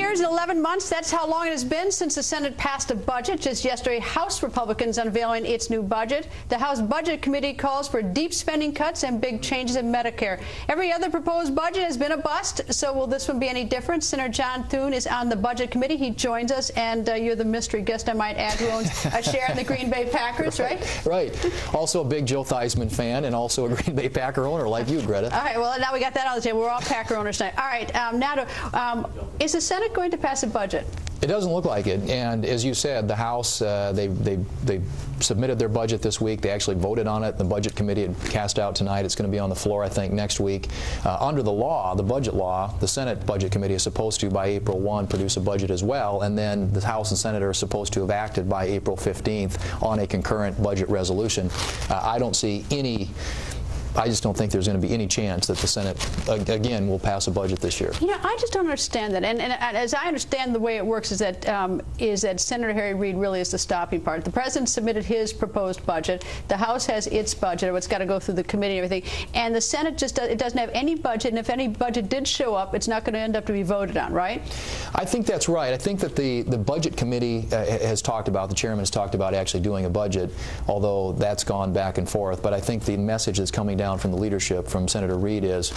years and 11 months, that's how long it has been since the Senate passed a budget. Just yesterday, House Republicans unveiling its new budget. The House Budget Committee calls for deep spending cuts and big changes in Medicare. Every other proposed budget has been a bust, so will this one be any different? Senator John Thune is on the Budget Committee. He joins us, and you're the mystery guest, I might add, who owns a share in the Green Bay Packers, right? Right. Also a big Joe Theismann fan and also a Green Bay Packer owner like you, Greta. All right, well, now we got that on the table. We're all Packer owners tonight. All right, now is the Senate going to pass a budget? It doesn't look like it, and as you said, the House, they submitted their budget this week. They actually voted on it. The Budget Committee had cast out tonight. It's going to be on the floor, I think, next week. Under the law, the budget law, the Senate Budget Committee is supposed to, by April 1, produce a budget as well, and then the House and Senate are supposed to have acted by April 15th on a concurrent budget resolution. I just don't think there's going to be any chance that the Senate, again, will pass a budget this year. You know, I just don't understand that. And as I understand the way it works is that Senator Harry Reid really is the stopping part. The President submitted his proposed budget. The House has its budget, or it's got to go through the committee and everything. And the Senate just it doesn't have any budget. And if any budget did show up, it's not going to end up to be voted on, right? I think that's right. I think that the Budget Committee has talked about, the chairman has talked about actually doing a budget, although that's gone back and forth. But I think the message that's coming down from the leadership, from Senator Reid, is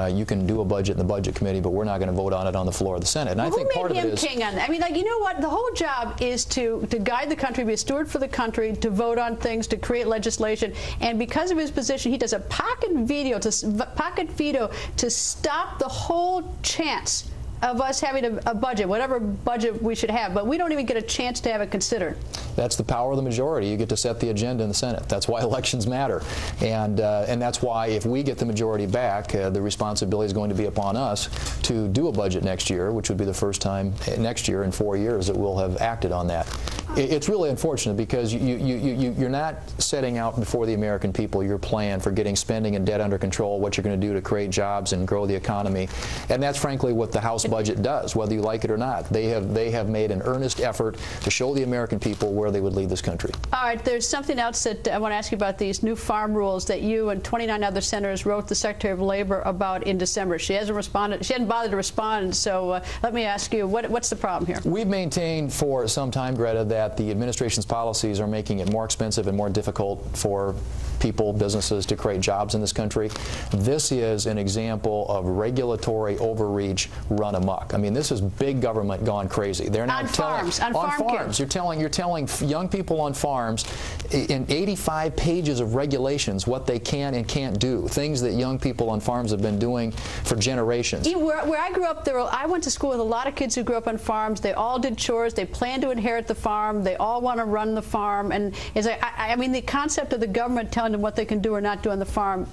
you can do a budget in the Budget Committee, but we're not going to vote on it on the floor of the Senate. And well, I think part of it is king on that. I mean, like, you know what? The whole job is to guide the country, be a steward for the country, to vote on things, to create legislation. And because of his position, he does a pocket veto to stop the whole chance of us having a budget, whatever budget we should have, but we don't even get a chance to have it considered. That's the power of the majority. You get to set the agenda in the Senate. That's why elections matter, and that's why if we get the majority back, the responsibility is going to be upon us to do a budget next year, which would be the first time next year in 4 years that we'll have acted on that. It's really unfortunate because you're not setting out before the American people your plan for getting spending and debt under control, what you're going to do to create jobs and grow the economy, and that's frankly what the House budget does, whether you like it or not. They have made an earnest effort to show the American people where they would lead this country. All right, there's something else that I want to ask you about, these new farm rules that you and 29 other senators wrote the Secretary of Labor about in December. She hasn't responded. She hadn't bothered to respond, so let me ask you, what's the problem here? We've maintained for some time, Greta, that the administration's policies are making it more expensive and more difficult for people, businesses to create jobs in this country. This is an example of regulatory overreach run amok. I mean, this is big government gone crazy. They're now on farms. You're telling young people on farms in 85 pages of regulations what they can and can't do, things that young people on farms have been doing for generations. Where I grew up, I went to school with a lot of kids who grew up on farms. They all did chores. They planned to inherit the farm. They all want to run the farm. And it's like, I mean, the concept of the government telling them what they can do or not do on the farm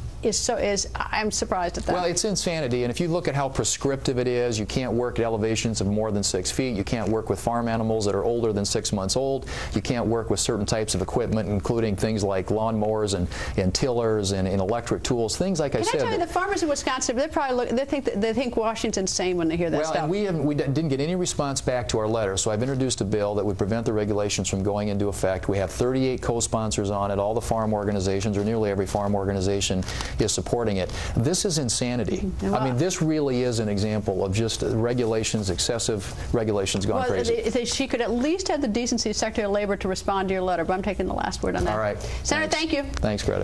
I'm surprised at that. Well, it's insanity, and if you look at how prescriptive it is, you can't work at elevations of more than 6 feet. You can't work with farm animals that are older than 6 months old. You can't work with certain types of equipment, including things like lawnmowers and tillers and electric tools. Things like I said. Can I tell you, the farmers in Wisconsin, they think Washington's insane when they hear that stuff. Well, and we didn't get any response back to our letter, so I've introduced a bill that would prevent the regulations from going into effect. We have 38 co-sponsors on it. All the farm organizations, or nearly every farm organization, is supporting it. This is insanity. I mean, this really is an example of just regulations, excessive regulations gone crazy. She could at least have the decency, Secretary of Labor, to respond to your letter, but I'm taking the last word on that. All right. Senator, thank you. Thanks, Greta.